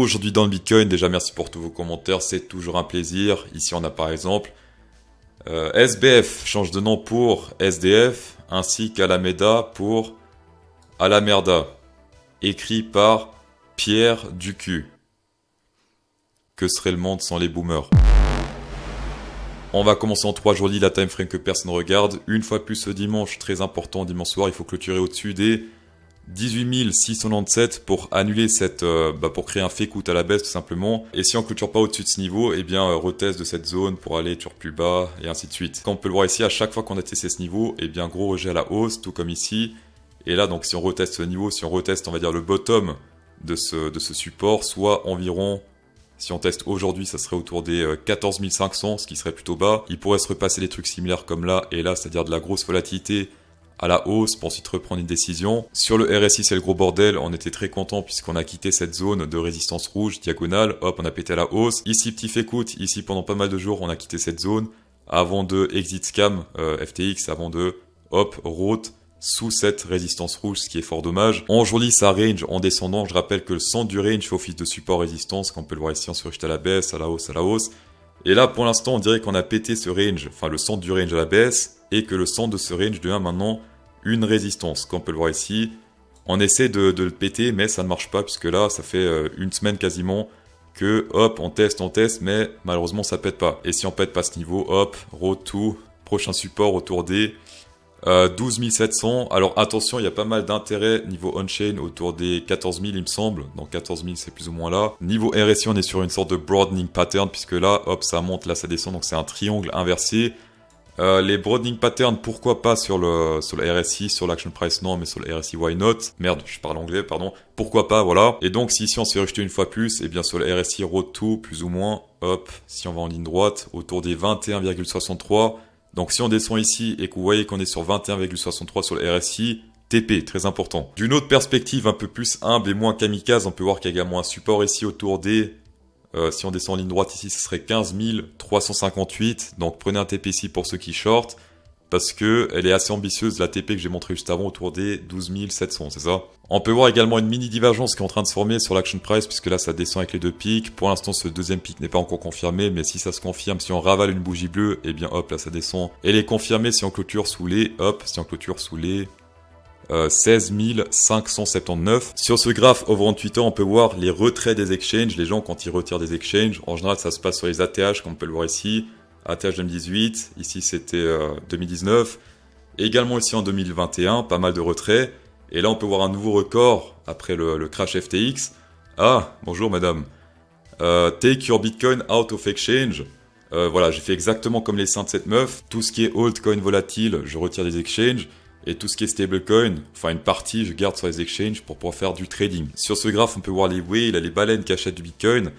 aujourd'hui dans le Bitcoin. Déjà, merci pour tous vos commentaires, c'est toujours un plaisir. Ici, on a par exemple SBF change de nom pour SDF, ainsi qu'Alameda pour Alamerda, écrit par Pierre Ducu. Que serait le monde sans les boomers? On va commencer en 3 jours la time frame que personne ne regarde. Une fois plus ce dimanche, très important, dimanche soir, il faut clôturer au-dessus des 18 697 pour annuler cette, pour créer un fake out à la baisse tout simplement. Et si on clôture pas au-dessus de ce niveau, eh bien retest de cette zone pour aller toujours plus bas et ainsi de suite. Comme on peut le voir ici, à chaque fois qu'on a testé ce niveau, eh bien gros rejet à la hausse, tout comme ici. Et là donc si on reteste ce niveau, si on reteste on va dire le bottom de ce support, soit environ, si on teste aujourd'hui, ça serait autour des 14 500, ce qui serait plutôt bas. Il pourrait se repasser des trucs similaires comme là et là, c'est-à-dire de la grosse volatilité à la hausse pour ensuite reprendre une décision. Sur le RSI, c'est le gros bordel. On était très content puisqu'on a quitté cette zone de résistance rouge diagonale. Hop, on a pété à la hausse. Ici, petit fake out. Ici, pendant pas mal de jours, on a quitté cette zone avant de exit scam FTX, avant de hop, route sous cette résistance rouge, ce qui est fort dommage. En journée, ça range en descendant. Je rappelle que le centre du range fait office de support résistance, comme on peut le voir ici, on se rejette à la baisse, à la hausse, à la hausse. Et là, pour l'instant, on dirait qu'on a pété ce range, enfin le centre du range à la baisse, et que le centre de ce range devient maintenant une résistance. Comme on peut le voir ici, on essaie de le péter, mais ça ne marche pas, puisque là, ça fait une semaine quasiment que, hop, on teste, mais malheureusement, ça pète pas. Et si on pète pas ce niveau, hop, road to, prochain support autour des 12 700. Alors attention, il y a pas mal d'intérêt niveau on-chain autour des 14 000 il me semble. Donc 14 000 c'est plus ou moins là. Niveau RSI, on est sur une sorte de broadening pattern puisque là, hop, ça monte, là ça descend. Donc c'est un triangle inversé. Les broadening patterns, pourquoi pas sur le RSI, sur l'action price non, mais sur le RSI why not? Merde, je parle anglais, pardon. Pourquoi pas, voilà. Et donc si ici on s'est rejeté une fois plus, et bien sur le RSI road to, plus ou moins, hop, si on va en ligne droite, autour des 21,63. Donc si on descend ici et que vous voyez qu'on est sur 21,63 sur le RSI, TP, très important. D'une autre perspective un peu plus humble et moins kamikaze, on peut voir qu'il y a également un support ici autour des... si on descend en ligne droite ici, ce serait 15 358. Donc prenez un TP ici pour ceux qui short, parce que elle est assez ambitieuse, la TP que j'ai montré juste avant, autour des 12 700, c'est ça? On peut voir également une mini divergence qui est en train de se former sur l'action price, puisque là ça descend avec les deux pics. Pour l'instant ce deuxième pic n'est pas encore confirmé, mais si ça se confirme, si on ravale une bougie bleue, et bien hop, là ça descend. Elle est confirmée si on clôture sous les, hop, si on clôture sous les 16 579. Sur ce graphe over 28 heures, on peut voir les retraits des exchanges. Les gens quand ils retirent des exchanges, en général ça se passe sur les ATH, comme on peut le voir ici. ATH 2018, ici c'était 2019. Également ici en 2021, pas mal de retraits. Et là on peut voir un nouveau record après le crash FTX. Ah, bonjour madame. Take your Bitcoin out of exchange. Voilà, j'ai fait exactement comme les seins de cette meuf. Tout ce qui est altcoin volatile, je retire des exchanges. Et tout ce qui est stablecoin, enfin une partie, je garde sur les exchanges pour pouvoir faire du trading. Sur ce graphe, on peut voir les whales, les baleines qui achètent du Bitcoin.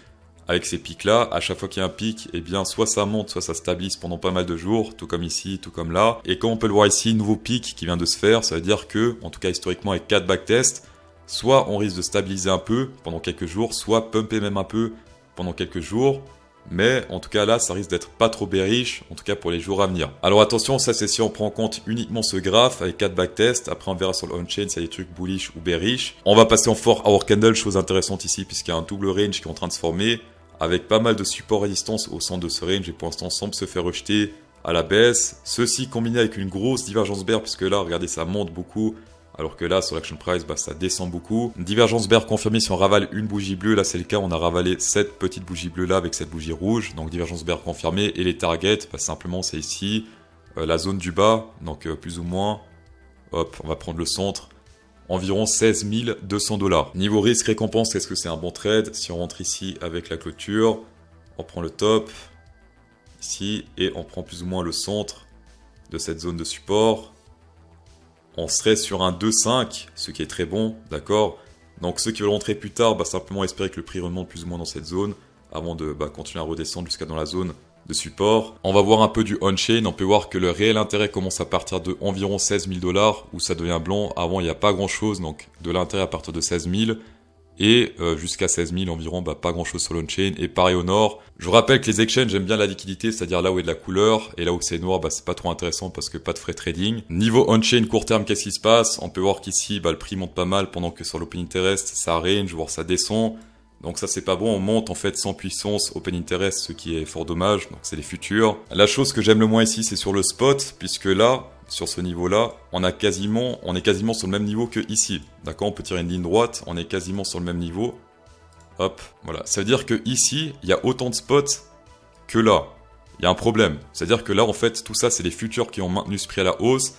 Avec ces pics-là, à chaque fois qu'il y a un pic, eh bien, soit ça monte, soit ça stabilise pendant pas mal de jours, tout comme ici, tout comme là. Et comme on peut le voir ici, nouveau pic qui vient de se faire, ça veut dire que, en tout cas historiquement avec 4 backtests, soit on risque de stabiliser un peu pendant quelques jours, soit pumper même un peu pendant quelques jours. Mais en tout cas là, ça risque d'être pas trop bearish, en tout cas pour les jours à venir. Alors attention, ça c'est si on prend en compte uniquement ce graphe avec 4 backtests. Après on verra sur le on-chain s'il y a des trucs bullish ou bearish. On va passer en 4 hour candle, chose intéressante ici puisqu'il y a un double range qui est en train de se former, avec pas mal de support résistance au centre de ce range et pour l'instant semble se faire rejeter à la baisse. Ceci combiné avec une grosse divergence bear puisque là, regardez, ça monte beaucoup. Alors que là, sur l'action price, ça descend beaucoup. Une divergence bear confirmée si on ravale une bougie bleue. Là, c'est le cas. On a ravalé cette petite bougie bleue là avec cette bougie rouge. Donc, divergence bear confirmée. Et les targets, simplement, c'est ici. La zone du bas. Donc, plus ou moins. Hop, on va prendre le centre. Environ 16 200 $. Niveau risque récompense, est-ce que c'est un bon trade? Si on rentre ici avec la clôture, on prend le top. Ici. Et on prend plus ou moins le centre de cette zone de support. On serait sur un 2,5, ce qui est très bon, d'accord? Donc ceux qui veulent rentrer plus tard, simplement espérer que le prix remonte plus ou moins dans cette zone, avant de continuer à redescendre jusqu'à dans la zone de support. On va voir un peu du on-chain, on peut voir que le réel intérêt commence à partir de environ 16 000 $, où ça devient blanc. Avant il n'y a pas grand chose, donc de l'intérêt à partir de 16 000. Et jusqu'à 16 000 environ, pas grand chose sur l'on-chain. Et pareil au nord. Je vous rappelle que les exchanges aiment bien la liquidité, c'est-à-dire là où il y a de la couleur. Et là où c'est noir, c'est pas trop intéressant parce que pas de frais trading. Niveau on-chain court terme, qu'est-ce qui se passe? On peut voir qu'ici, le prix monte pas mal pendant que sur l'open interest, ça range, voire ça descend. Donc ça c'est pas bon, on monte en fait sans puissance open interest, ce qui est fort dommage, donc c'est les futurs. La chose que j'aime le moins ici c'est sur le spot, puisque là, sur ce niveau-là, on est quasiment sur le même niveau que ici. D'accord, on peut tirer une ligne droite, on est quasiment sur le même niveau. Hop, voilà. Ça veut dire que ici, il y a autant de spots que là. Il y a un problème. C'est-à-dire que là, en fait, tout ça, c'est les futurs qui ont maintenu ce prix à la hausse,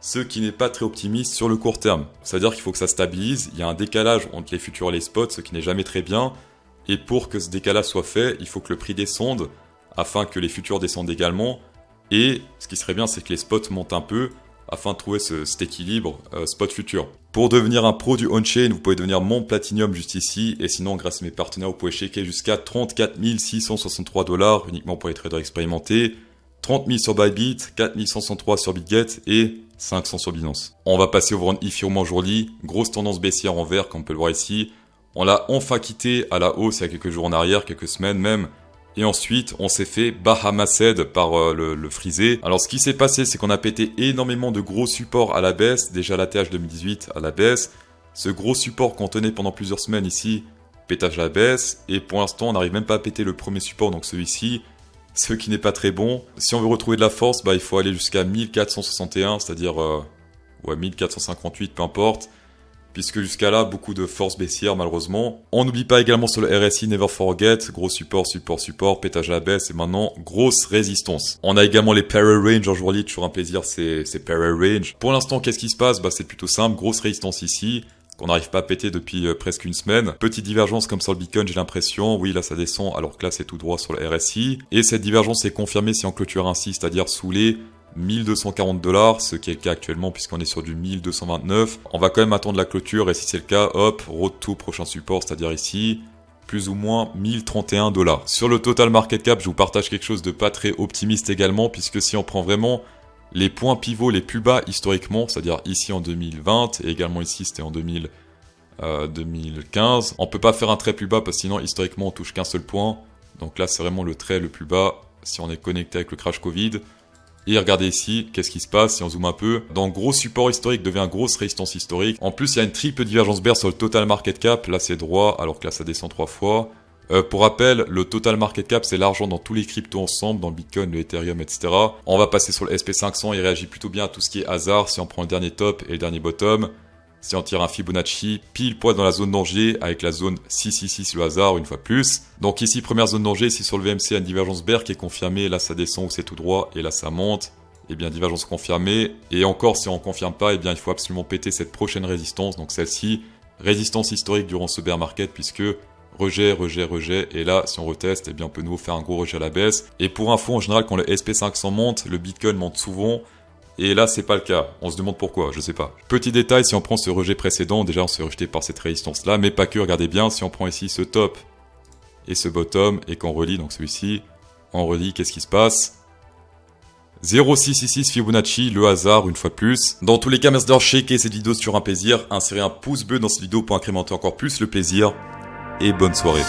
ce qui n'est pas très optimiste sur le court terme. C'est-à-dire qu'il faut que ça stabilise. Il y a un décalage entre les futurs et les spots, ce qui n'est jamais très bien. Et pour que ce décalage soit fait, il faut que le prix descende afin que les futurs descendent également. Et ce qui serait bien, c'est que les spots montent un peu afin de trouver cet équilibre spot-futur. Pour devenir un pro du on-chain, vous pouvez devenir membre Platinum juste ici. Et sinon, grâce à mes partenaires, vous pouvez checker jusqu'à 34 663 $ uniquement pour les traders expérimentés. 30 000 sur Bybit, 4 163 sur BitGet et 500 sur Binance. On va passer au Warren Ethereum aujourd'hui. Grosse tendance baissière en vert, comme on peut le voir ici. On l'a enfin quitté à la hausse il y a quelques jours en arrière, quelques semaines même. Et ensuite, on s'est fait Bahamased par le frisé. Alors, ce qui s'est passé, c'est qu'on a pété énormément de gros supports à la baisse. Déjà, la TH 2018 à la baisse. Ce gros support qu'on tenait pendant plusieurs semaines ici, pétage à la baisse. Et pour l'instant, on n'arrive même pas à péter le premier support, donc celui-ci. Ce qui n'est pas très bon. Si on veut retrouver de la force, il faut aller jusqu'à 1461, c'est-à-dire 1458, peu importe. Puisque jusqu'à là, beaucoup de force baissière malheureusement. On n'oublie pas également sur le RSI, never forget, gros support, pétage à la baisse et maintenant grosse résistance. On a également les parallel range en journée, toujours un plaisir, c'est parallel range. Pour l'instant, qu'est-ce qui se passe? C'est plutôt simple, grosse résistance ici, qu'on n'arrive pas à péter depuis presque une semaine. Petite divergence comme sur le Bitcoin, j'ai l'impression, oui là ça descend alors que là c'est tout droit sur le RSI. Et cette divergence est confirmée si on clôture ainsi, c'est-à-dire sous les 1240 $, ce qui est le cas actuellement puisqu'on est sur du 1229. On va quand même attendre la clôture et si c'est le cas, hop, road to prochain support, c'est-à-dire ici, plus ou moins 1031 $. Sur le total market cap, je vous partage quelque chose de pas très optimiste également puisque si on prend vraiment les points pivots les plus bas historiquement, c'est-à-dire ici en 2020 et également ici c'était en 2015, on peut pas faire un trait plus bas parce que sinon historiquement on touche qu'un seul point. Donc là c'est vraiment le trait le plus bas si on est connecté avec le crash Covid. Et regardez ici, qu'est-ce qui se passe si on zoome un peu. Donc gros support historique devient grosse résistance historique. En plus, il y a une triple divergence bear sur le total market cap. Là, c'est droit, alors que là, ça descend 3 fois. Pour rappel, le total market cap, c'est l'argent dans tous les cryptos ensemble, dans le Bitcoin, le Ethereum, etc. On va passer sur le SP500. Il réagit plutôt bien à tout ce qui est hasard. Si on prend le dernier top et le dernier bottom. Si on tire un Fibonacci, pile poil dans la zone danger, avec la zone 666, le hasard, une fois plus. Donc ici, première zone danger, ici sur le VMC, il y a une divergence bear qui est confirmée. Là, ça descend ou c'est tout droit, et là, ça monte. Et bien, divergence confirmée. Et encore, si on ne confirme pas, eh bien, il faut absolument péter cette prochaine résistance. Donc celle-ci, résistance historique durant ce bear market, puisque rejet, rejet, rejet. Et là, si on reteste, eh bien, on peut nous faire un gros rejet à la baisse. Et pour info, en général, quand le SP500 monte, le Bitcoin monte souvent. Et là, c'est pas le cas. On se demande pourquoi, je sais pas. Petit détail, si on prend ce rejet précédent, déjà on s'est rejeté par cette résistance-là, mais pas que, regardez bien, si on prend ici ce top et ce bottom, et qu'on relie, donc celui-ci, on relie, qu'est-ce qui se passe? 0,666 Fibonacci, le hasard, une fois de plus. Dans tous les cas, merci d'avoir checké cette vidéo sur un plaisir. Insérez un pouce bleu dans cette vidéo pour incrémenter encore plus le plaisir. Et bonne soirée.